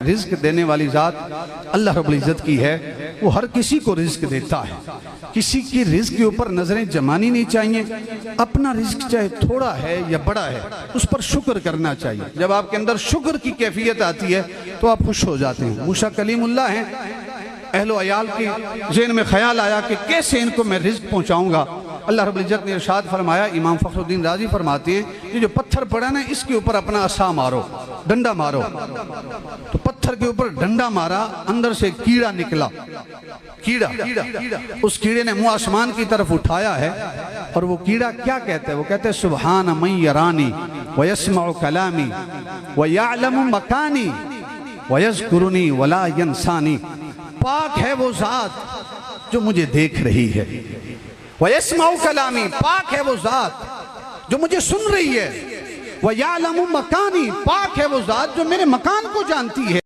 रिज्क देने वाली ज़ात अल्लाह रब्बुल इज़्ज़त की है। वो हर किसी को रिज्क देता है, किसी की रिज्क के ऊपर नजरें जमानी नहीं चाहिए। अपना रिज्क चाहे थोड़ा है या बड़ा है, उस पर शुक्र करना चाहिए। जब आपके अंदर शुक्र की कैफियत आती है तो आप खुश हो जाते हैं। मूसा कलीमुल्लाह हैं, अहलो अयाल के ज़हन में ख्याल आया कि कैसे इनको मैं रिज्क पहुँचाऊँगा। अल्लाह रब्बुल इज़्ज़त ने इरशाद फरमाया, इमाम फ़खरुद्दीन राज़ी फरमाते हैं कि जो पत्थर पड़ा ना, इसके ऊपर अपना असा मारो, डंडा मारो। तो पत्थर के ऊपर डंडा मारा, अंदर से कीड़ा निकला। कीड़ा, उस कीड़े ने मुंह आसमान की तरफ उठाया है और वो कीड़ा क्या कहता है? वो कहते हैं सुबहान मन यरानी व यस्मउ कलामी व यअलमु मकानी व यज़कुरुनी वला यंसानी। पाक है वो ज़ात जो मुझे देख रही है, व यस्मउ कलामी, पाक है वो ज़ात जो मुझे सुन रही है, व यअलमु मकानी, पाक है वो ज़ात जो मेरे मकान को जानती है।